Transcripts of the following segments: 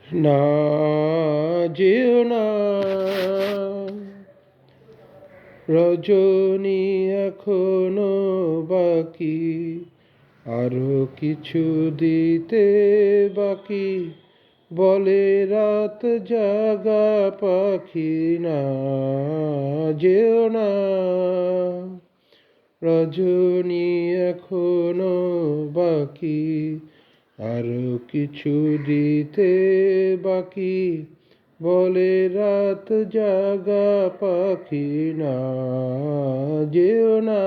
না, যেও না রজনী, এখনো বাকি, আরো কিছু দিতে বাকি, বলে রাত জাগা পাখি। না, যেও না রজনী, এখনো বাকি, আরো কিছু দিতে বাকি, বলে রাত জাগা পাখি। না, যেও না।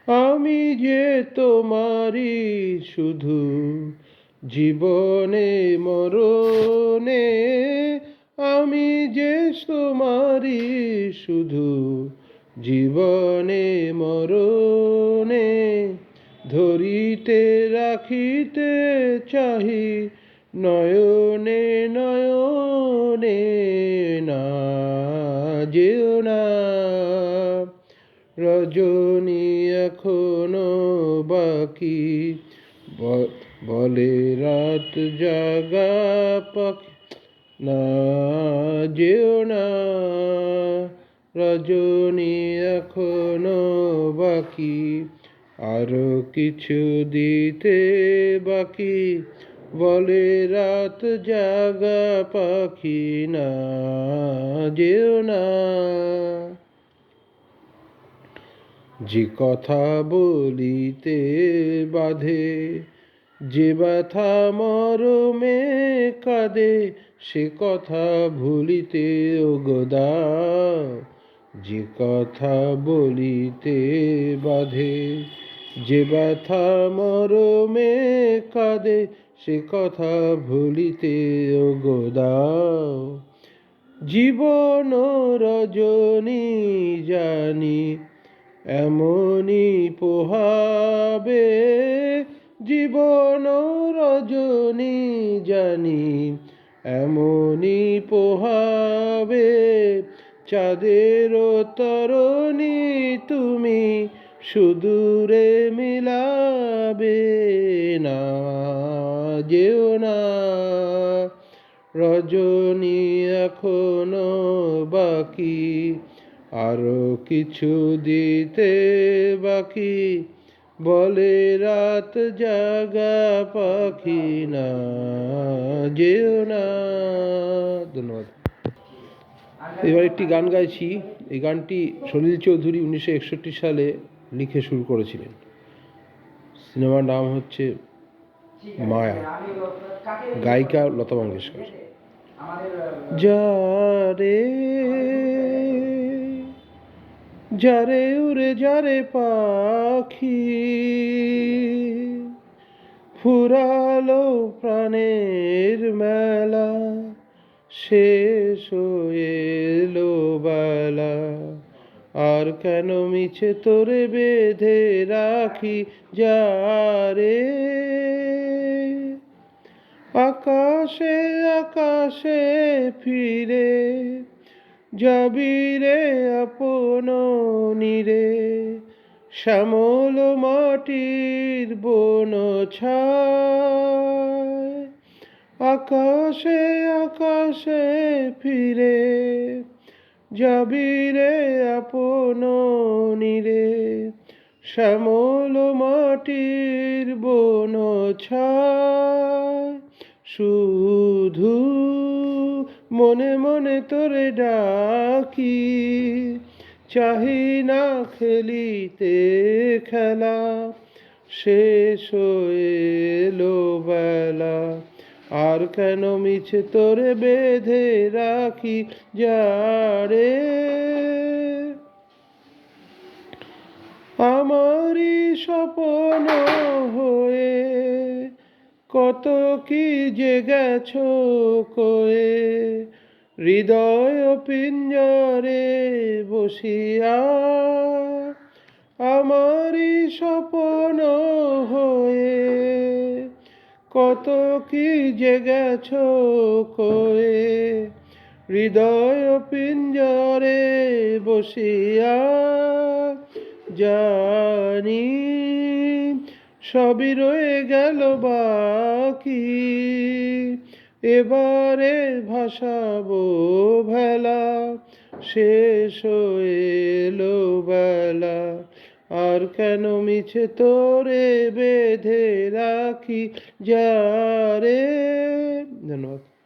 আমি যে তোমারই শুধু, জীবনে মরণে আমি যে তোমারই শুধু, জীবনে মরণে ধরিতে রাখিতে চাহি নয়নে নয়নে। না, যেও না রজনী, এখনো বাকি, বলে রাত জাগা পাখি। না, যেও না রজনী, এখনো বাকি, আরো কিছু দিতে বাকি, বলে রাত জাগা পাখি। না, যেও না। যে কথা বলিতে বাধে, যে ব্যথা মরমে কাঁদে, সে কথা ভুলিতে ওগো দাও। যে কথা বলিতে বাধে, যে ব্যথা মরমে কাঁদে, সে কথা ভুলিতে ওগো দাও। জীবন রজনী জানি এমনই পোহাবে, জীবন রজনী জানি এমনই পোহাবে, চাঁদের তরণী তুমি সুদূরে মিলাবে। না, যেও না রজনী, এখনো বাকি, আরো কিছু দিতে বাকি, বলে রাত জাগা পাখি। না, যেও না। ধন্যবাদ। এবার একটি গান গাইছি। এই গানটি সলিল চৌধুরী 1961 সালে লিখে শুরু করেছিলেন। সিনেমার নাম হচ্ছে মায়া, গায়িকা লতা মঙ্গেশকর। যারে যারে উড়ে যারে পাখি, ফুরালো প্রাণের মেলা, শেষ হয়ে এলো বেলা, আর কেন মিছে তোরে বেঁধে রাখি। যারে আকাশে আকাশে ফিরে যাবি রে আপন নীরে, শ্যামল মাটির বন ছায়, আকাশে আকাশে ফিরে যাবি রে আপন নীরে, শ্যামল মাটির বন ছায়। শুধু মনে মনে তোরে ডাকি, চাহি না খেলিতে খেলা, শেষ হয়ে এলো বেলা, আর কেন মিছে তোরে বেঁধে রাখি। যারে আমারই স্বপ্ন হয়ে কত কি যে গেছো কয়ে, হৃদয় পিঞ্জরে বসিয়া, আমারই স্বপ্ন হয়ে কত কি যে গেছো কয়ে, হৃদয় পিঞ্জরে বসিয়া। জানি সবই রয়ে গেল বাকি। এবারে ভাসাবো ভেলা, শেষ হয়ে এলো বেলা। আর কেন মিছে তোরে বেঁধে রাখি যারে। ধন্যবাদ।